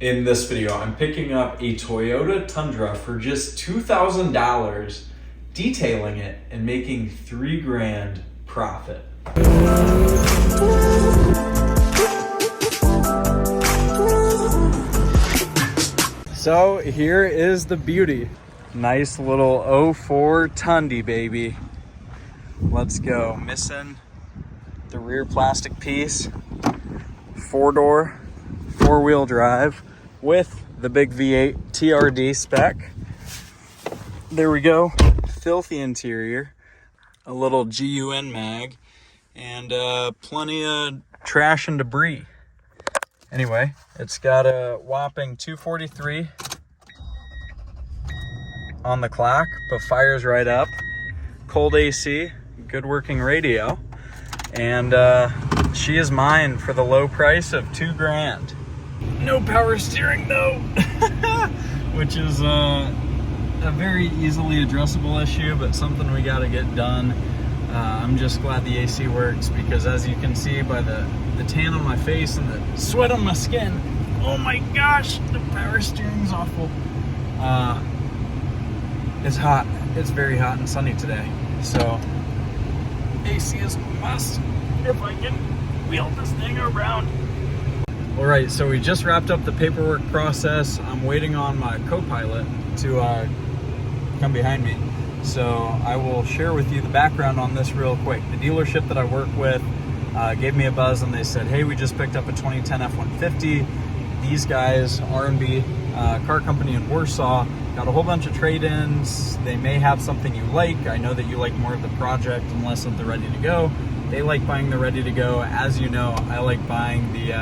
In this video, I'm picking up a Toyota Tundra for just $2,000, detailing it and making $3,000 profit. So here is the beauty. Nice little 04 Tundy, baby. Let's go. Missing the rear plastic piece. 4-door, 4-wheel drive with the big V8 TRD spec. There we go. Filthy interior. A little GUN mag. And plenty of trash and debris. Anyway, it's got a whopping 243 on the clock, but fires right up. Cold AC, good working radio. And she is mine for the low price of $2,000. No power steering though, which is a very easily addressable issue, but something we gotta get done. I'm just glad the AC works because, as you can see by the tan on my face and the sweat on my skin, oh my gosh, the power steering's awful. It's hot. It's very hot and sunny today, so AC is a must if I can wheel this thing around. All right, so we just wrapped up the paperwork process. I'm waiting on my co-pilot to come behind me. So I will share with you the background on this real quick. The dealership that I work with gave me a buzz and they said, hey, we just picked up a 2010 F-150. These guys, R&B car company in Warsaw, got a whole bunch of trade-ins. They may have something you like. I know that you like more of the project and less of the ready to go. They like buying the ready to go. As you know, I like buying the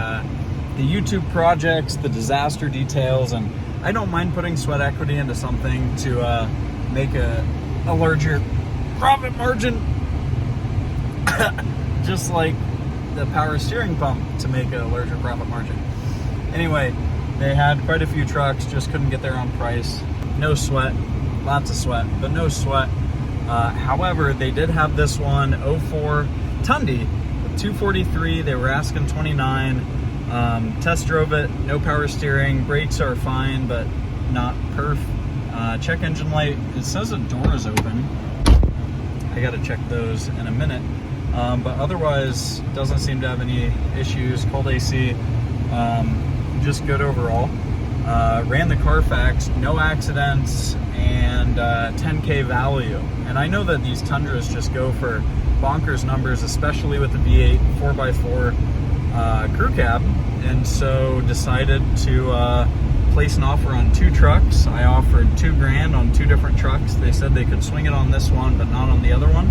YouTube projects, the disaster details, and I don't mind putting sweat equity into something to make a larger profit margin, just like the power steering pump to make a larger profit margin. Anyway, they had quite a few trucks, just couldn't get their own price. No sweat, lots of sweat, but no sweat. However, they did have this one 04 Tundy with 243. They were asking 29. Test drove it, no power steering, brakes are fine, but not perf. Check engine light, it says the door is open. I gotta check those in a minute. But otherwise, doesn't seem to have any issues. Cold AC, just good overall. Ran the Carfax, no accidents, and 10K value. And I know that these Tundras just go for bonkers numbers, especially with the V8 4x4 crew cab. And so decided to place an offer on 2 trucks. I offered $2,000 on 2 different trucks. They said they could swing it on this one, but not on the other one.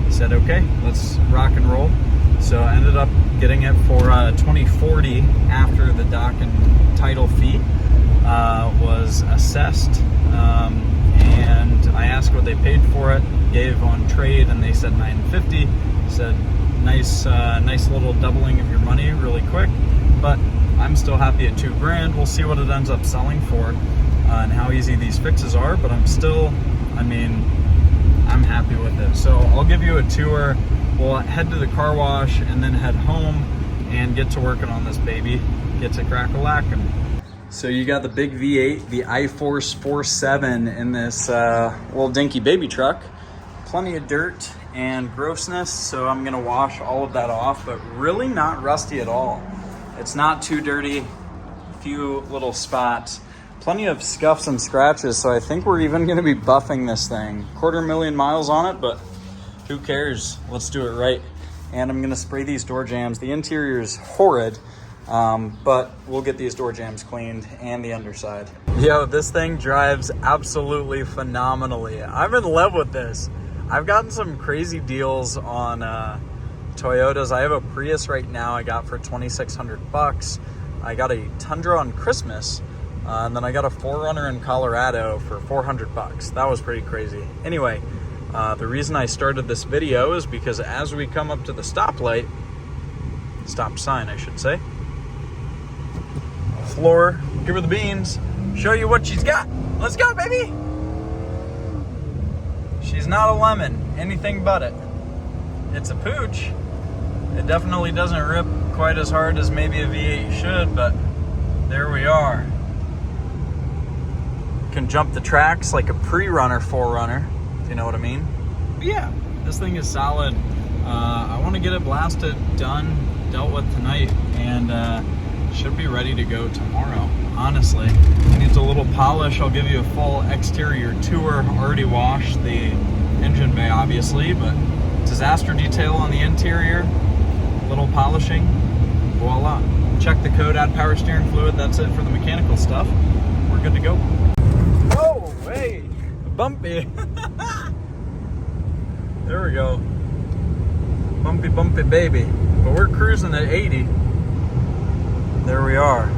I said, okay, let's rock and roll. So I ended up getting it for $2040 after the dock and title fee was assessed. And I asked what they paid for it, gave on trade, and they said $950. Said, nice little doubling of your money really quick. But I'm still happy at $2,000. We'll see what it ends up selling for and how easy these fixes are, but I'm happy with it. So I'll give you a tour. We'll head to the car wash and then head home and get to working on this baby. Get to crack-a-lackin'. So you got the big V8, the iForce 4.7 in this little dinky baby truck. Plenty of dirt and grossness, so I'm gonna wash all of that off, but really not rusty at all. It's not too dirty, a few little spots, plenty of scuffs and scratches, so I think we're even gonna be buffing this thing. 250,000 miles on it, but who cares? Let's do it right. And I'm gonna spray these door jambs. The interior is horrid, but we'll get these door jambs cleaned and the underside. Yo, this thing drives absolutely phenomenally. I'm in love with this. I've gotten some crazy deals on Toyotas. I have a Prius right now I got for $2,600. I got a Tundra on Christmas, and then I got a 4Runner in Colorado for $400. That was pretty crazy. Anyway, the reason I started this video is because as we come up to the stop sign I should say, Floor, give her the beans, show you what she's got. Let's go, baby. She's not a lemon, anything but it. It's a pooch. It definitely doesn't rip quite as hard as maybe a V8 should, but There we are. Can jump the tracks like a pre-runner 4Runner, if you know what I mean. But yeah, this thing is solid. I want to get it blasted, done, dealt with tonight, and should be ready to go tomorrow. Honestly, it needs a little polish. I'll give you a full exterior tour. Already washed the engine bay, obviously, but disaster detail on the interior, little polishing, voila. Check the code, add power steering fluid. That's it for the mechanical stuff. We're good to go. Oh, hey, bumpy. There we go. Bumpy, bumpy baby. But we're cruising at 80. There we are.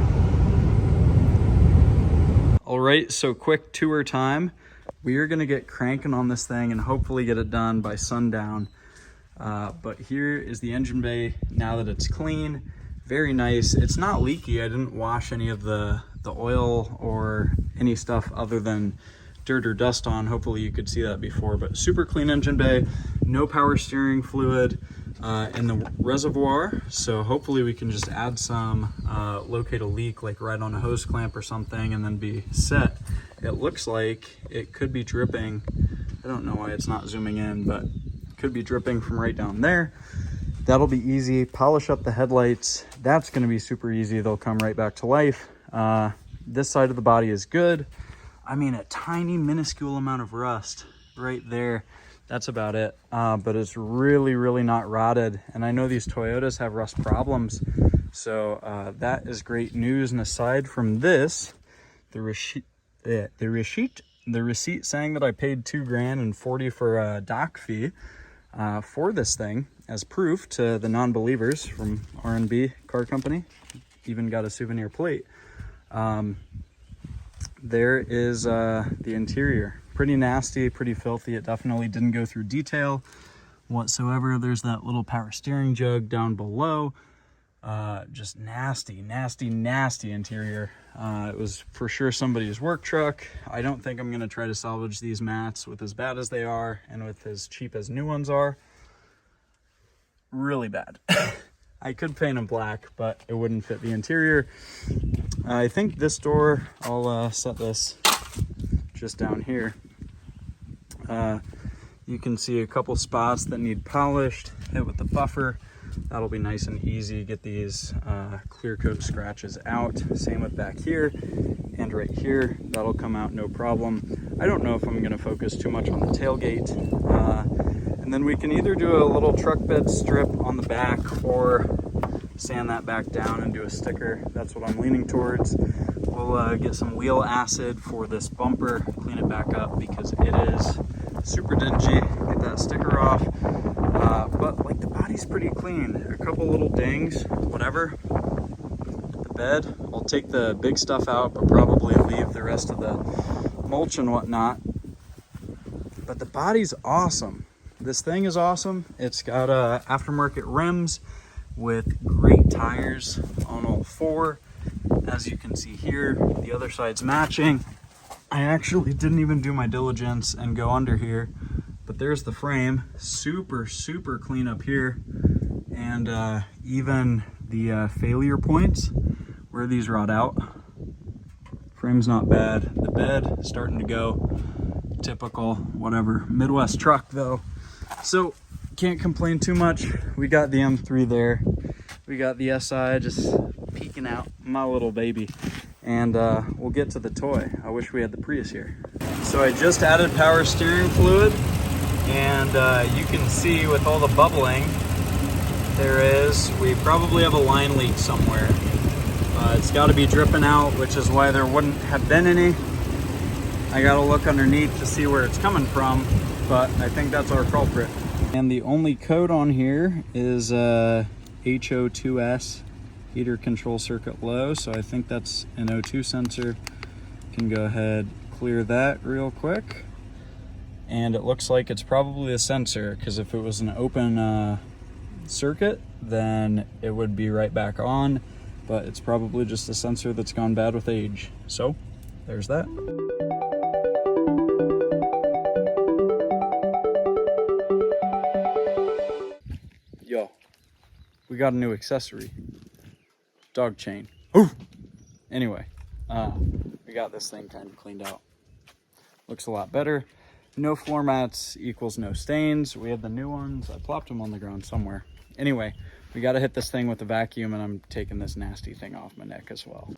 All right, so quick tour time. We are gonna get cranking on this thing and hopefully get it done by sundown. But here is the engine bay now that it's clean. Very nice. It's not leaky. I didn't wash any of the oil or any stuff other than dirt or dust on. Hopefully you could see that before, but super clean engine bay, no power steering fluid in the reservoir. So hopefully we can just add some, locate a leak like right on a hose clamp or something and then be set. It looks like it could be dripping. I don't know why it's not zooming in, but it could be dripping from right down there. That'll be easy. Polish up the headlights. That's going to be super easy. They'll come right back to life. This side of the body is good. I mean, a tiny minuscule amount of rust right there. That's about it. But it's really, really not rotted. And I know these Toyotas have rust problems. So that is great news. And aside from this, the receipt saying that I paid $2 grand and 40 for a dock fee for this thing as proof to the non-believers from R&B Car Company. Even got a souvenir plate. There is the interior. Pretty nasty, pretty filthy. It definitely didn't go through detail whatsoever. There's that little power steering jug down below. Just nasty, nasty, nasty interior. It was for sure somebody's work truck. I don't think I'm going to try to salvage these mats with as bad as they are and with as cheap as new ones are. Really bad. I could paint them black, but it wouldn't fit the interior. I think this door, I'll set this just down here. You can see a couple spots that need polished, hit with the buffer. That'll be nice and easy. Get these clear coat scratches out. Same with back here and right here. That'll come out no problem. I don't know if I'm going to focus too much on the tailgate. And then we can either do a little truck bed strip on the back or sand that back down and do a sticker. That's what I'm leaning towards. We'll get some wheel acid for this bumper, clean it back up because it is super dingy. Get that sticker off. But like the body's pretty clean. A couple little dings, whatever. The bed, I'll take the big stuff out, but probably leave the rest of the mulch and whatnot. But the body's awesome. This thing is awesome. It's got aftermarket rims with great tires on all four. As you can see here, the other side's matching. I actually didn't even do my diligence and go under here, but there's the frame. Super, super clean up here. And even the failure points where these rot out. Frame's not bad. The bed starting to go. Typical, whatever, Midwest truck though. So can't complain too much. We got the M3 there. We got the SI just peeking out, my little baby. And we'll get to the toy. I wish we had the Prius here. So I just added power steering fluid, and you can see with all the bubbling we probably have a line leak somewhere. It's got to be dripping out, which is why there wouldn't have been any. I gotta look underneath to see where it's coming from, but I think that's our culprit. And the only code on here is HO2S, heater control circuit low, so I think that's an O2 sensor. Can go ahead, clear that real quick. And it looks like it's probably a sensor, because if it was an open circuit, then it would be right back on, but it's probably just a sensor that's gone bad with age. So there's that. Yo, we got a new accessory. Dog chain. Ooh. Anyway, we got this thing kind of cleaned out. Looks a lot better. No floor mats equals no stains. We had the new ones. I plopped them on the ground somewhere. Anyway, we got to hit this thing with the vacuum, and I'm taking this nasty thing off my neck as well.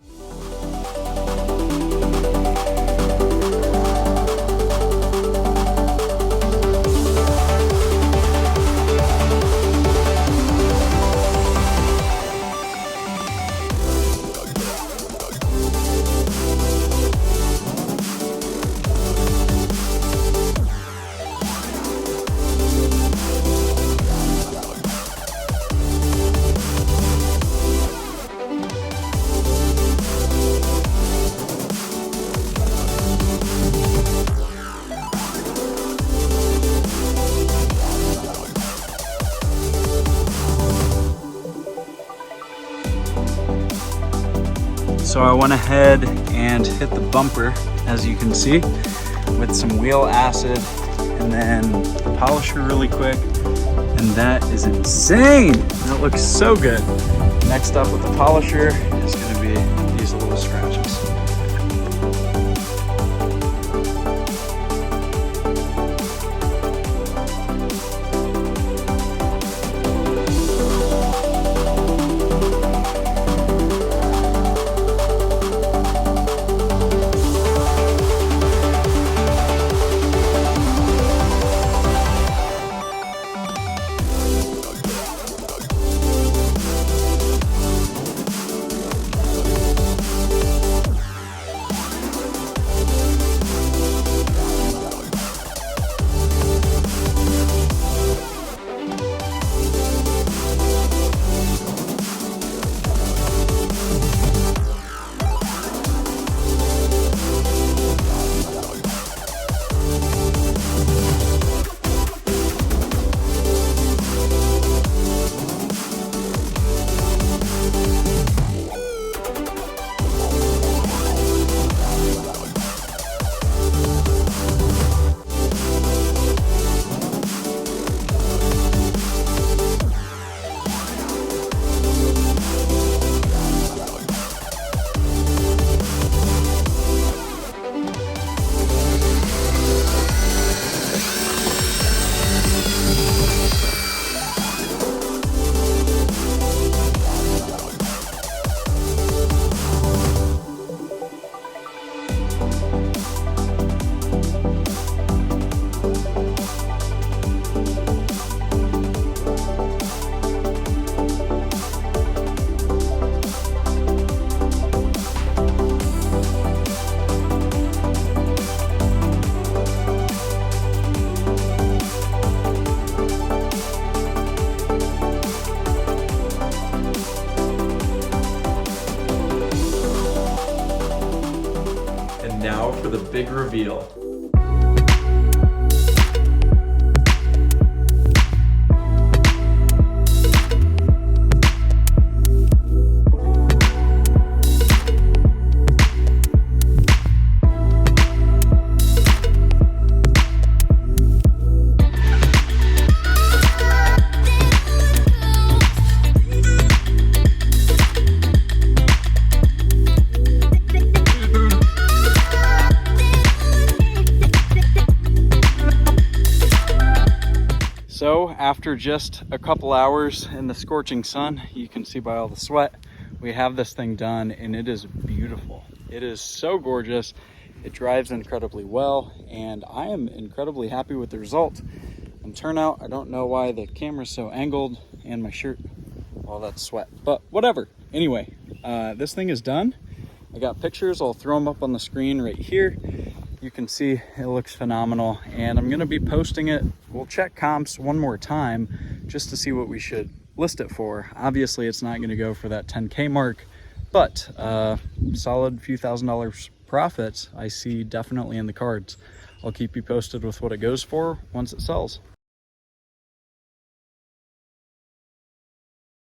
So I went ahead and hit the bumper, as you can see, with some wheel acid and then the polisher really quick. And that is insane. That looks so good. Next up with the polisher is going to be these little scratches. Now for the big reveal. So after just a couple hours in the scorching sun, you can see by all the sweat, we have this thing done and it is beautiful. It is so gorgeous. It drives incredibly well and I am incredibly happy with the result. And turnout, I don't know why the camera's so angled and my shirt, well, that's sweat, but whatever. Anyway, this thing is done. I got pictures, I'll throw them up on the screen right here. You can see it looks phenomenal and I'm gonna be posting it. We'll check comps one more time just to see what we should list it for. Obviously it's not gonna go for that 10K mark, but solid few $1,000s profits I see definitely in the cards. I'll keep you posted with what it goes for once it sells.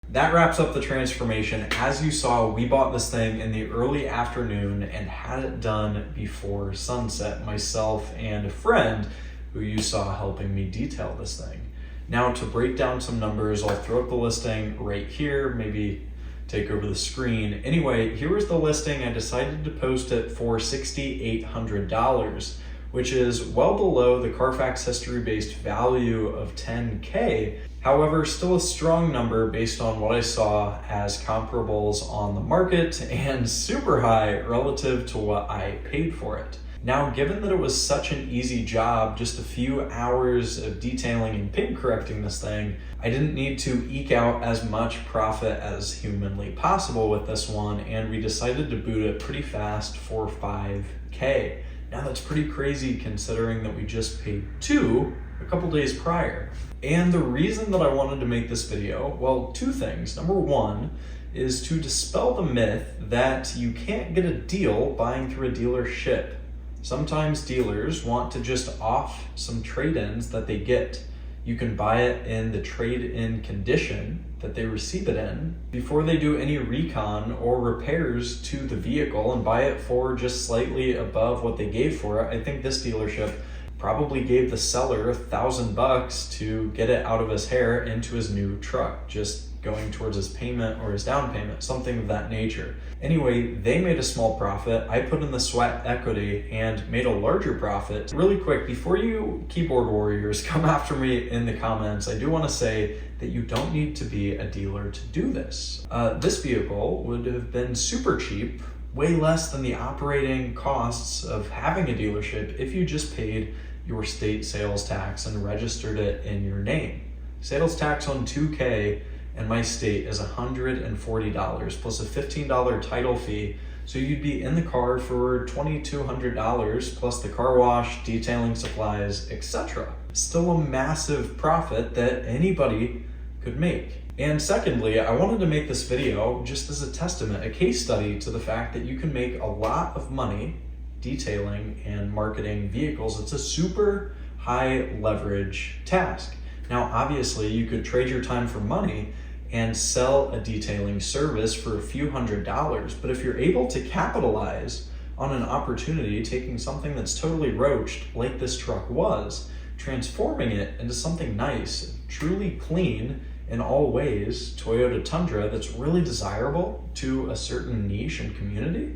That wraps up the transformation. As you saw, we bought this thing in the early afternoon and had it done before sunset, myself and a friend who you saw helping me detail this thing. Now to break down some numbers, I'll throw up the listing right here, maybe take over the screen. Anyway, here was the listing. I decided to post it for $6,800, which is well below the Carfax history-based value of $10K. However, still a strong number based on what I saw as comparables on the market and super high relative to what I paid for it. Now, given that it was such an easy job, just a few hours of detailing and paint correcting this thing, I didn't need to eke out as much profit as humanly possible with this one, and we decided to boot it pretty fast for $5K. Now that's pretty crazy considering that we just paid $2 a couple days prior. And the reason that I wanted to make this video, well, two things. Number one is to dispel the myth that you can't get a deal buying through a dealership. Sometimes dealers want to just off some trade-ins that they get. You can buy it in the trade-in condition that they receive it in before they do any recon or repairs to the vehicle and buy it for just slightly above what they gave for it. I think this dealership probably gave the seller $1,000 to get it out of his hair into his new truck, just going towards his payment or his down payment, something of that nature. Anyway, they made a small profit. I put in the sweat equity and made a larger profit. Really quick, before you keyboard warriors come after me in the comments, I do want to say that you don't need to be a dealer to do this. This vehicle would have been super cheap, way less than the operating costs of having a dealership if you just paid your state sales tax and registered it in your name. Sales tax on $2K in my state is $140 plus a $15 title fee. So you'd be in the car for $2,200 plus the car wash, detailing supplies, etc. Still a massive profit that anybody could make. And secondly, I wanted to make this video just as a testament, a case study to the fact that you can make a lot of money detailing and marketing vehicles. It's a super high leverage task. Now, obviously, you could trade your time for money and sell a detailing service for a few $100s, but if you're able to capitalize on an opportunity, taking something that's totally roached, like this truck was, transforming it into something nice, truly clean in all ways, Toyota Tundra, that's really desirable to a certain niche and community,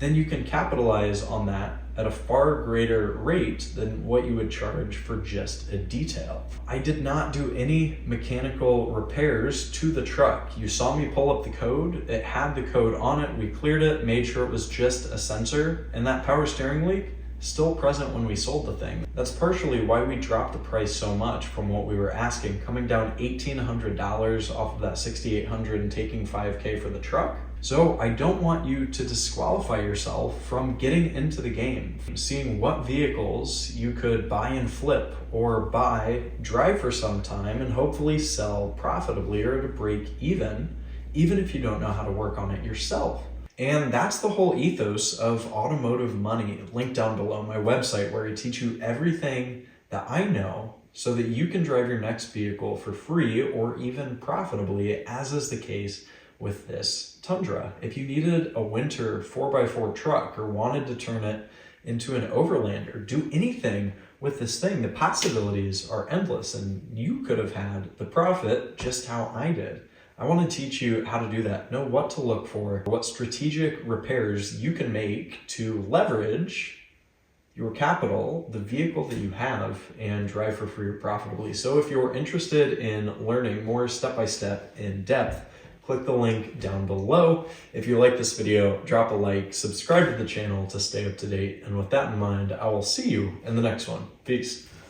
then you can capitalize on that at a far greater rate than what you would charge for just a detail. I did not do any mechanical repairs to the truck. You saw me pull up the code. It had the code on it. We cleared it, made sure it was just a sensor, and that power steering leak still present when we sold the thing. That's partially why we dropped the price so much from what we were asking, coming down $1,800 off of that $6,800 and taking $5K for the truck. So I don't want you to disqualify yourself from getting into the game, seeing what vehicles you could buy and flip or buy, drive for some time, and hopefully sell profitably or to break even if you don't know how to work on it yourself. And that's the whole ethos of Automotive Money, linked down below my website, where I teach you everything that I know so that you can drive your next vehicle for free or even profitably, as is the case with this Tundra. If you needed a winter 4x4 truck or wanted to turn it into an overlander, do anything with this thing, the possibilities are endless, and you could have had the profit just how I did. I want to teach you how to do that, know what to look for, what strategic repairs you can make to leverage your capital, the vehicle that you have, and drive for free or profitably. So if you're interested in learning more step-by-step in depth, click the link down below. If you like this video, drop a like, subscribe to the channel to stay up to date. And with that in mind, I will see you in the next one. Peace.